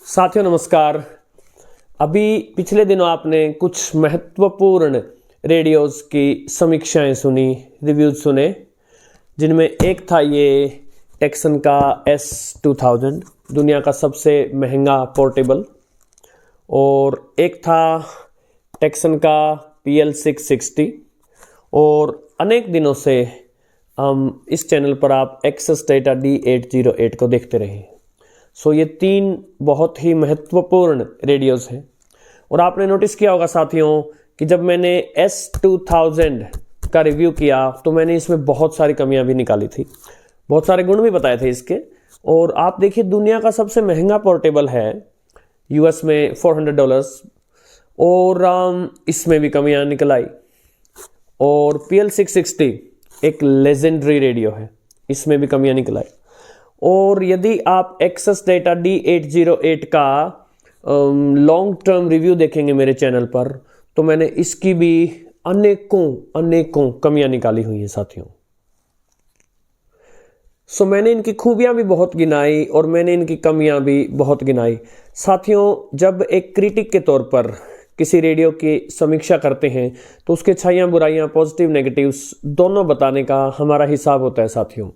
साथियों नमस्कार। अभी पिछले दिनों आपने कुछ महत्वपूर्ण रेडियोज़ की समीक्षाएं सुनी, रिव्यूज सुने, जिनमें एक था ये टेक्सन का S2000, दुनिया का सबसे महंगा पोर्टेबल, और एक था टेक्सन का PL660। और अनेक दिनों से हम इस चैनल पर आप एक्सेस डेटा D808 को देखते रहे। सो ये तीन बहुत ही महत्वपूर्ण रेडियोज़ हैं। और आपने नोटिस किया होगा साथियों कि जब मैंने S2000 का रिव्यू किया तो मैंने इसमें बहुत सारी कमियां भी निकाली थी, बहुत सारे गुण भी बताए थे इसके। और आप देखिए, दुनिया का सबसे महंगा पोर्टेबल है, US में $400, और इसमें भी कमियां निकल आई। और PL660 एक लेजेंडरी रेडियो है, इसमें भी कमियां निकल आई। और यदि आप एक्सेस डेटा D808 का लॉन्ग टर्म रिव्यू देखेंगे मेरे चैनल पर, तो मैंने इसकी भी अनेकों कमियां निकाली हुई हैं साथियों। सो मैंने इनकी खूबियां भी बहुत गिनाई और मैंने इनकी कमियां भी बहुत गिनाई। साथियों, जब एक क्रिटिक के तौर पर किसी रेडियो की समीक्षा करते हैं तो उसके अच्छाइयाँ बुराइयाँ, पॉजिटिव नेगेटिव्स दोनों बताने का हमारा हिसाब होता है साथियों।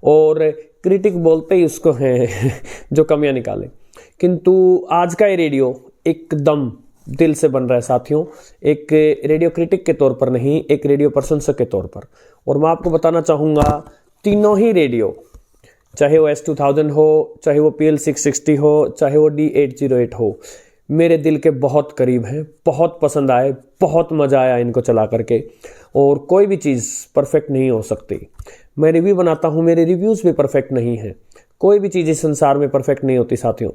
और क्रिटिक बोलते ही उसको हैं जो कमियां निकाले। किंतु आज का ये रेडियो एकदम दिल से बन रहा है साथियों, एक रेडियो क्रिटिक के तौर पर नहीं, एक रेडियो प्रशंसक के तौर पर। और मैं आपको बताना चाहूँगा, तीनों ही रेडियो, चाहे वो S2000 हो, चाहे वो PL660 हो, चाहे वो D808 हो, मेरे दिल के बहुत करीब हैं, बहुत पसंद आए, बहुत मज़ा आया इनको चला करके। और कोई भी चीज़ परफेक्ट नहीं हो सकती। मैं रिव्यू बनाता हूँ, मेरे रिव्यूज़ भी परफेक्ट नहीं हैं। कोई भी चीज़ इस संसार में परफेक्ट नहीं होती साथियों।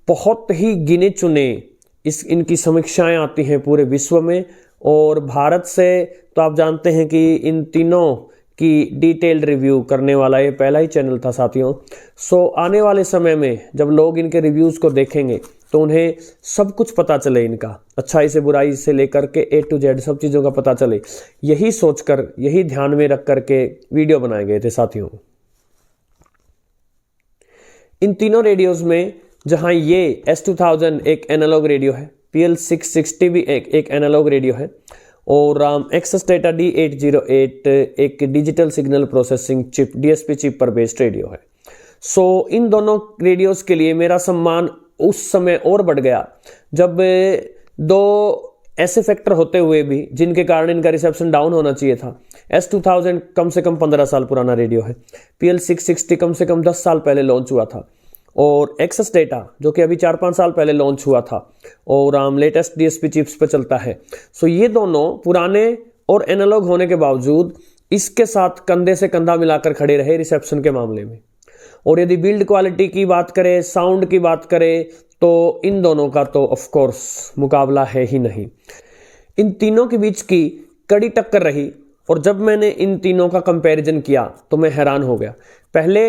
बहुत ही गिने चुने इनकी समीक्षाएं आती हैं पूरे विश्व में। और भारत से तो आप जानते हैं कि इन तीनों की डिटेल्ड रिव्यू करने वाला ये पहला ही चैनल था साथियों। आने वाले समय में जब लोग इनके रिव्यूज़ को देखेंगे तो उन्हें सब कुछ पता चले, इनका अच्छाई से बुराई से लेकर के A to Z सब चीज़ों का पता चले, यही सोचकर, यही ध्यान में रख करके वीडियो बनाए गए थे साथियों। इन तीनों रेडियोज़ में, जहां ये S2000 एक एनालॉग रेडियो है, PL660 भी एक एनालॉग रेडियो है, और एक्सेस डेटा D808 एक digital signal processing chip DSP chip पर बेस्ड रेडियो है। इन दोनों रेडियोज़ के लिए मेरा सम्मान उस समय और बढ़ गया जब दो ऐसे फैक्टर होते हुए भी जिनके कारण इनका रिसेप्शन डाउन होना चाहिए था। S2000 कम से कम 15 साल पुराना रेडियो है, PL660 कम से कम 10 साल पहले लॉन्च हुआ था, और एक्सेस डेटा जो कि अभी 4-5 साल पहले लॉन्च हुआ था, और लेटेस्ट DSP चिप्स पे चलता है। ये दोनों पुराने और एनालॉग होने के बावजूद इसके साथ कंधे से कंधा मिलाकर खड़े रहे रिसेप्शन के मामले में। और यदि बिल्ड क्वालिटी की बात करें, साउंड की बात करें, तो इन दोनों का तो ऑफ कोर्स मुकाबला है ही नहीं। इन तीनों के बीच की कड़ी टक्कर रही। और जब मैंने इन तीनों का कंपैरिजन किया तो मैं हैरान हो गया। पहले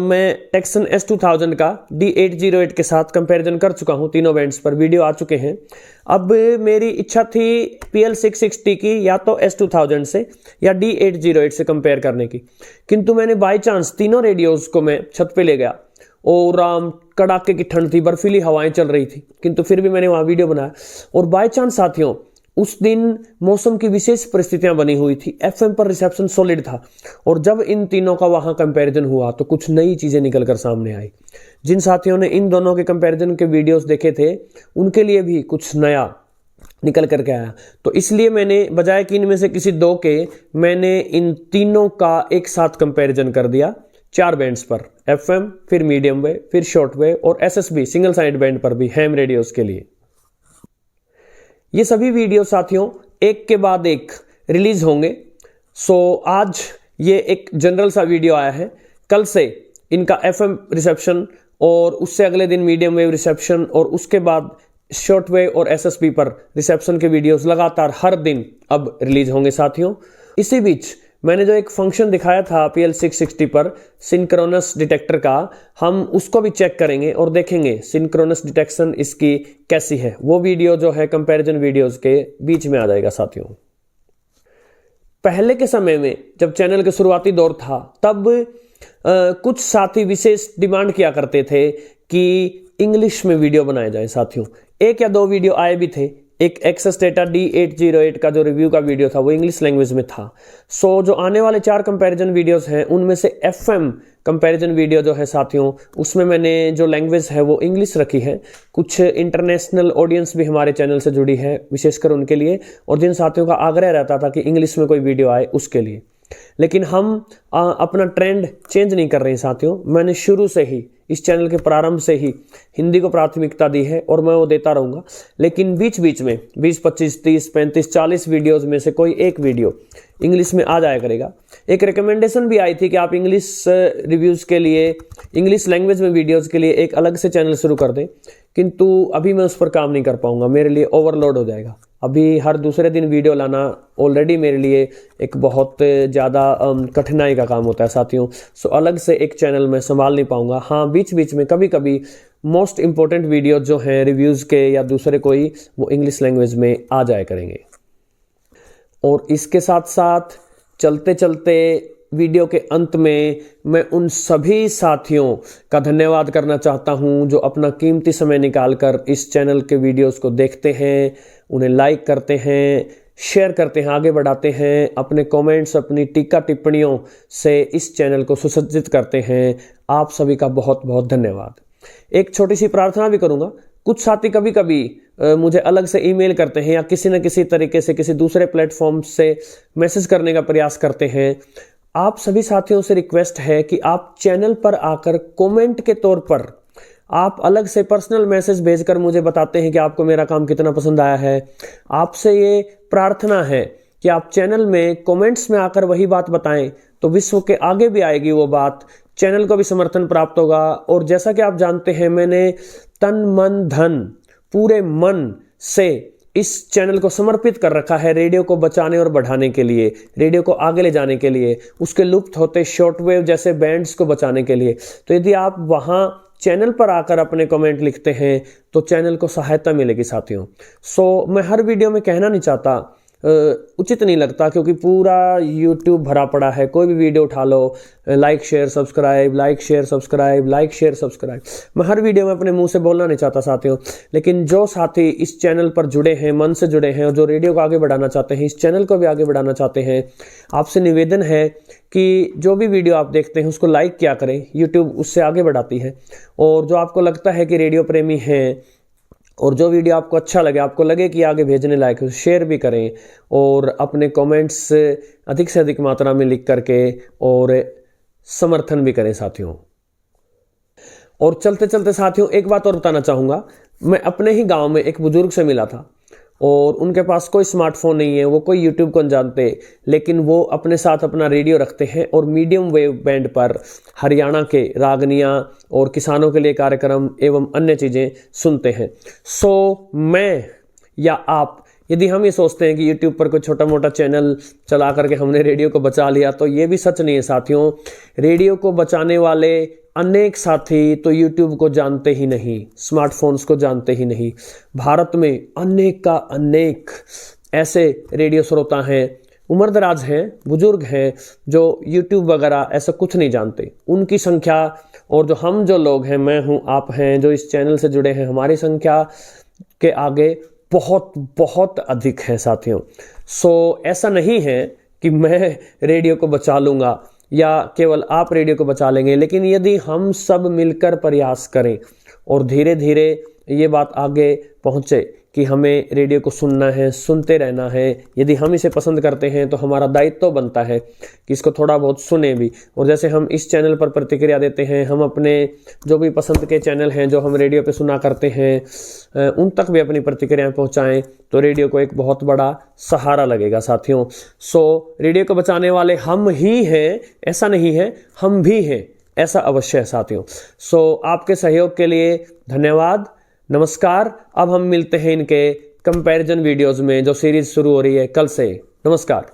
मैं टेक्सन S2000 का D808 के साथ कंपैरिजन कर चुका हूं, तीनों बैंड्स पर वीडियो आ चुके हैं। अब मेरी इच्छा थी PL660 की या तो S2000 से या D808 से कंपेयर करने की। किंतु मैंने बाय चांस तीनों रेडियोज़ को मैं छत पे ले गया, और कड़ाके की ठंड थी, बर्फीली हवाएं चल रही थी, किंतु फिर भी मैंने वहाँ वीडियो बनाया। और बाय चांस साथियों, उस दिन मौसम की विशेष परिस्थितियां बनी हुई थी, FM पर रिसेप्शन सॉलिड था, और जब इन तीनों का वहां कंपैरिजन हुआ तो कुछ नई चीजें निकलकर सामने आई। जिन साथियों ने इन दोनों के कंपैरिजन के वीडियोस देखे थे, उनके लिए भी कुछ नया निकल करके आया। तो इसलिए मैंने, बजाय कि इनमें से किसी दो के, मैंने इन तीनों का एक साथ कंपैरिजन कर दिया 4 बैंड्स पर, FM, फिर मीडियम वेव, फिर शॉर्ट वेव, और SSB सिंगल साइड बैंड पर भी हैम रेडियोस के लिए। ये सभी वीडियो साथियों एक के बाद एक रिलीज होंगे। आज ये एक जनरल सा वीडियो आया है। कल से इनका FM रिसेप्शन, और उससे अगले दिन मीडियम वेव रिसेप्शन, और उसके बाद शॉर्ट वेव और SSB पर रिसेप्शन के वीडियोस लगातार हर दिन अब रिलीज होंगे साथियों। इसी बीच मैंने जो एक फंक्शन दिखाया था PL660 पर सिंक्रोनस डिटेक्टर का, हम उसको भी चेक करेंगे और देखेंगे सिंक्रोनस डिटेक्शन इसकी कैसी है। वो वीडियो जो है कंपैरिजन वीडियोस के बीच में आ जाएगा साथियों। पहले के समय में जब चैनल के शुरुआती दौर था, तब कुछ साथी विशेष डिमांड किया करते थे कि इंग्लिश में वीडियो बनाए जाए साथियों। एक या दो वीडियो आए भी थे। एक एक्सेस डेटा D808 का जो रिव्यू का वीडियो था वो इंग्लिश लैंग्वेज में था। सो जो आने वाले 4 कंपैरिजन वीडियोस हैं उनमें से FM कंपैरिजन वीडियो जो है साथियों, उसमें मैंने जो लैंग्वेज है वो इंग्लिश रखी है। कुछ इंटरनेशनल ऑडियंस भी हमारे चैनल से जुड़ी है, विशेषकर उनके लिए, और जिन साथियों का आग्रह रहता था कि इंग्लिश में कोई वीडियो आए उसके लिए। लेकिन हम अपना ट्रेंड चेंज नहीं कर रहे हैं साथियों। मैंने शुरू से ही, इस चैनल के प्रारंभ से ही हिंदी को प्राथमिकता दी है और मैं वो देता रहूँगा। लेकिन बीच बीच में 20, 25, 30, 35, 40 वीडियोज़ में से कोई एक वीडियो इंग्लिश में आ जाया करेगा। एक रिकमेंडेशन भी आई थी कि आप इंग्लिश रिव्यूज़ के लिए, इंग्लिश लैंग्वेज में वीडियोज़ के लिए एक अलग से चैनल शुरू कर दें, किंतु अभी मैं उस पर काम नहीं कर पाऊँगा, मेरे लिए ओवरलोड हो जाएगा। अभी हर दूसरे दिन वीडियो लाना ऑलरेडी मेरे लिए एक बहुत ज़्यादा कठिनाई का काम होता है साथियों। सो अलग से एक चैनल मैं संभाल नहीं पाऊँगा। हाँ, बीच बीच में कभी कभी मोस्ट इम्पोर्टेंट वीडियो जो हैं रिव्यूज़ के या दूसरे कोई, वो इंग्लिश लैंग्वेज में आ जाया करेंगे। और इसके साथ साथ चलते चलते वीडियो के अंत में मैं उन सभी साथियों का धन्यवाद करना चाहता हूं जो अपना कीमती समय निकालकर इस चैनल के वीडियोस को देखते हैं, उन्हें लाइक करते हैं, शेयर करते हैं, आगे बढ़ाते हैं, अपने कमेंट्स, अपनी टीका टिप्पणियों से इस चैनल को सुसज्जित करते हैं। आप सभी का बहुत बहुत धन्यवाद। एक छोटी सी प्रार्थना भी करूंगा। कुछ साथी कभी कभी मुझे अलग से ईमेल करते हैं या किसी न किसी तरीके से किसी दूसरे प्लेटफॉर्म से मैसेज करने का प्रयास करते हैं। आप सभी साथियों से रिक्वेस्ट है कि आप चैनल पर आकर कमेंट के तौर पर आप अलग से पर्सनल मैसेज भेजकर मुझे बताते हैं कि आपको मेरा काम कितना पसंद आया है। आपसे ये प्रार्थना है कि आप चैनल में कमेंट्स में आकर वही बात बताएं, तो विश्व के आगे भी आएगी वो बात, चैनल को भी समर्थन प्राप्त होगा। और जैसा कि आप जानते हैं, मैंने तन मन धन पूरे मन से इस चैनल को समर्पित कर रखा है रेडियो को बचाने और बढ़ाने के लिए, रेडियो को आगे ले जाने के लिए, उसके लुप्त होते शॉर्टवेव जैसे बैंड्स को बचाने के लिए। तो यदि आप वहां चैनल पर आकर अपने कमेंट लिखते हैं तो चैनल को सहायता मिलेगी साथियों। सो मैं हर वीडियो में कहना नहीं चाहता, उचित नहीं लगता, क्योंकि पूरा YouTube भरा पड़ा है। कोई भी वीडियो उठा लो, like share subscribe, like share subscribe, like share subscribe. मैं हर वीडियो में अपने मुंह से बोलना नहीं चाहता साथियों। लेकिन जो साथी इस चैनल पर जुड़े हैं, मन से जुड़े हैं, और जो रेडियो को आगे बढ़ाना चाहते हैं, इस चैनल को भी आगे बढ़ाना चाहते हैं, आपसे निवेदन है कि जो भी वीडियो आप देखते हैं उसको लाइक किया करें। YouTube उससे आगे बढ़ाती है। और जो आपको लगता है कि रेडियो प्रेमी हैं और जो वीडियो आपको अच्छा लगे, आपको लगे कि आगे भेजने लायक है, शेयर भी करें और अपने कमेंट्स अधिक से अधिक मात्रा में लिख करके और समर्थन भी करें साथियों। और चलते चलते साथियों एक बात और बताना चाहूँगा। मैं अपने ही गांव में एक बुजुर्ग से मिला था और उनके पास कोई स्मार्टफोन नहीं है, वो कोई यूट्यूब को नहीं जानते, लेकिन वो अपने साथ अपना रेडियो रखते हैं और मीडियम वेव बैंड पर हरियाणा के रागनियाँ और किसानों के लिए कार्यक्रम एवं अन्य चीज़ें सुनते हैं। सो मैं या आप, यदि हम ये सोचते हैं कि यूट्यूब पर कोई छोटा मोटा चैनल चला करके हमने रेडियो को बचा लिया, तो ये भी सच नहीं है साथियों। रेडियो को बचाने वाले अनेक साथी तो यूट्यूब को जानते ही नहीं, स्मार्टफोन्स को जानते ही नहीं। भारत में अनेक का अनेक ऐसे रेडियो श्रोता हैं, उम्रदराज हैं, बुजुर्ग हैं, जो यूट्यूब वगैरह ऐसा कुछ नहीं जानते। उनकी संख्या और जो लोग हैं, मैं हूं, आप हैं, जो इस चैनल से जुड़े हैं, हमारी संख्या के आगे बहुत बहुत अधिक है साथियों। सो ऐसा नहीं है कि मैं रेडियो को बचा लूँगा या केवल आप रेडियो को बचा लेंगे, लेकिन यदि हम सब मिलकर प्रयास करें और धीरे धीरे ये बात आगे पहुँचे कि हमें रेडियो को सुनना है, सुनते रहना है, यदि हम इसे पसंद करते हैं तो हमारा दायित्व बनता है कि इसको थोड़ा बहुत सुने भी। और जैसे हम इस चैनल पर प्रतिक्रिया देते हैं, हम अपने जो भी पसंद के चैनल हैं जो हम रेडियो पे सुना करते हैं, उन तक भी अपनी प्रतिक्रियाएं पहुंचाएं, तो रेडियो को एक बहुत बड़ा सहारा लगेगा साथियों। सो रेडियो को बचाने वाले हम ही हैं, ऐसा नहीं है, हम भी हैं, ऐसा अवश्य है साथियों। सो आपके सहयोग के लिए धन्यवाद, नमस्कार। अब हम मिलते हैं इनके कंपैरिजन वीडियोस में जो सीरीज शुरू हो रही है कल से। नमस्कार।